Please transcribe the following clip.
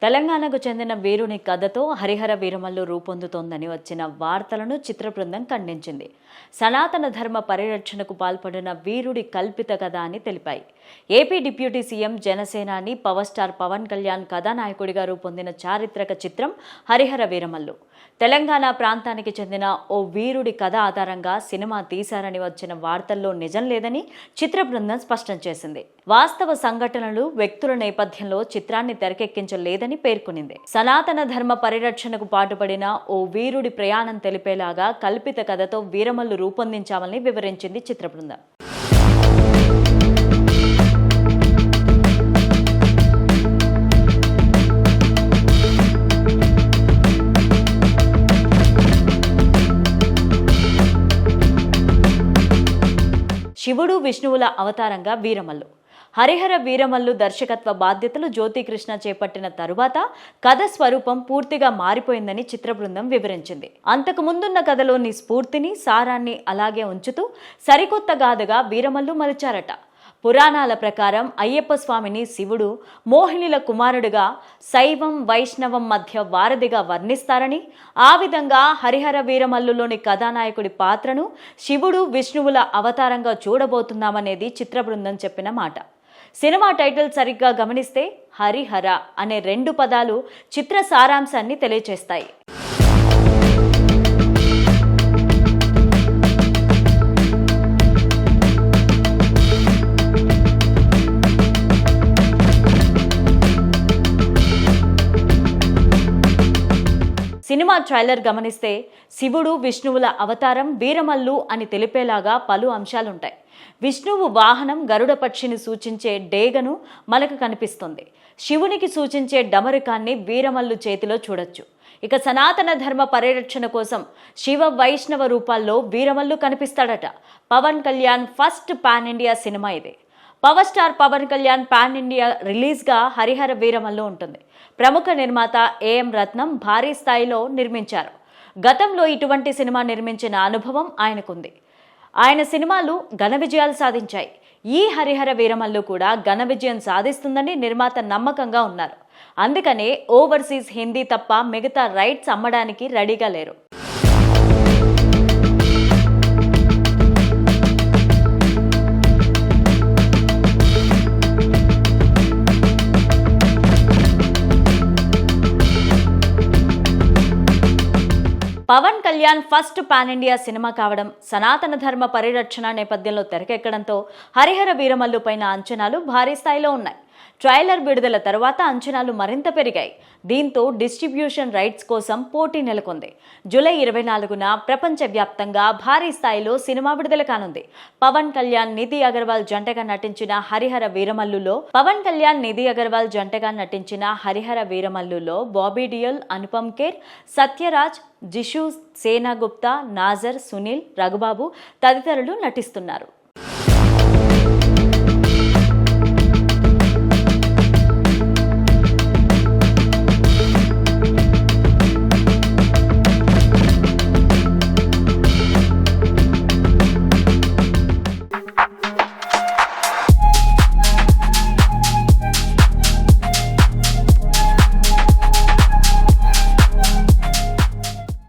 తెలంగాణకు చెందిన వీరుని కథతో హరిహర వీరమల్లు రూపొందుతోందని వచ్చిన వార్తలను చిత్ర బృందం ఖండించింది. సనాతన ధర్మ పరిరక్షణకు పాల్పడిన వీరుడి కల్పిత కథ అని తెలిపాయి. ఏపీ డిప్యూటీ సీఎం జనసేనాని పవర్ స్టార్ పవన్ కళ్యాణ్ కథానాయకుడిగా రూపొందిన చారిత్రక చిత్రం హరిహర వీరమల్లు. తెలంగాణ ప్రాంతానికి చెందిన ఓ వీరుడి కథ ఆధారంగా సినిమా తీశారని వచ్చిన వార్తల్లో నిజం లేదని చిత్ర బృందం స్పష్టం చేసింది. వాస్తవ సంఘటనలు, వ్యక్తుల నేపథ్యంలో చిత్రాన్ని తెరకెక్కించలేదని పేర్కొనింది. సనాతన ధర్మ పరిరక్షణకు పాటుపడిన ఓ వీరుడి ప్రయాణం తెలిపేలాగా కల్పిత కథతో వీరమల్లు రూపొందించామని వివరించింది చిత్ర బృందం. శివుడు, విష్ణువుల అవతారంగా వీరమల్లు. హరిహర వీరమల్లు దర్శకత్వ బాధ్యతలు జ్యోతికృష్ణ చేపట్టిన తరువాత కథ స్వరూపం పూర్తిగా మారిపోయిందని చిత్ర బృందం వివరించింది. అంతకు ముందున్న కథలోని స్ఫూర్తిని, సారాన్ని అలాగే ఉంచుతూ సరికొత్త గాథగా వీరమల్లు మలిచారట. పురాణాల ప్రకారం అయ్యప్ప స్వామిని శివుడు మోహినిల కుమారుడిగా, శైవం వైష్ణవం మధ్య వారధిగా వర్ణిస్తారని, ఆ విధంగా హరిహర వీరమల్లులోని కథానాయకుడి పాత్రను శివుడు, విష్ణువుల అవతారంగా చూడబోతున్నామనేది చిత్ర బృందం చెప్పిన మాట. సినిమా టైటిల్ సరిగ్గా గమనిస్తే హరిహర అనే 2 పదాలు చిత్ర సారాంశాన్ని తెలియచేస్తాయి. సినిమా ట్రైలర్ గమనిస్తే శివుడు, విష్ణువుల అవతారం వీరమల్లు అని తెలిపేలాగా పలు అంశాలుంటాయి. విష్ణువు వాహనం గరుడ పక్షిని సూచించే డేగను మనకు కనిపిస్తుంది. శివునికి సూచించే డమరుకాన్ని వీరమల్లు చేతిలో చూడొచ్చు. ఇక సనాతన ధర్మ పరిరక్షణ కోసం శివ, వైష్ణవ రూపాల్లో వీరమల్లు కనిపిస్తాడట. Pawan Kalyan first pan India cinema ఇది. Power star Pawan Kalyan pan India రిలీజ్గా హరిహర వీరమల్లు ఉంటుంది. ప్రముఖ నిర్మాత ఏఎం రత్నం భారీ స్థాయిలో నిర్మించారు. గతంలో ఇటువంటి సినిమా నిర్మించిన అనుభవం ఆయనకుంది. ఆయన సినిమాలు ఘన విజయాలు సాధించాయి. ఈ హరిహర వీరమల్లు కూడా ఘన విజయం సాధిస్తుందని నిర్మాత నమ్మకంగా ఉన్నారు. అందుకనే ఓవర్సీస్ హిందీ తప్ప మిగతా రైట్స్ అమ్మడానికి రెడీగా లేరు. Pawan Kalyan first pan India cinema కావడం, సనాతన ధర్మ పరిరక్షణ నేపథ్యంలో తెరకెక్కడంతో హరిహర వీరమల్లు పైన అంచనాలు భారీ స్థాయిలో ఉన్నాయి. ట్రైలర్ విడుదల తర్వాత అంచనాలు మరింత పెరిగాయి. దీంతో డిస్ట్రిబ్యూషన్ రైట్స్ కోసం పోటీ నెలకొంది. జూలై 24న ప్రపంచవ్యాప్తంగా భారీ స్థాయిలో సినిమా విడుదల కానుంది. పవన్ కళ్యాణ్, నిధి అగర్వాల్ జంటగా నటించిన హరిహర వీరమల్లులో బాబీ డియోల్, అనుపమ్ ఖేర్, సత్యరాజ్, జిషు, సేనా గుప్తా, నాజర్, సునీల్, రఘుబాబు తదితరులు నటిస్తున్నారు.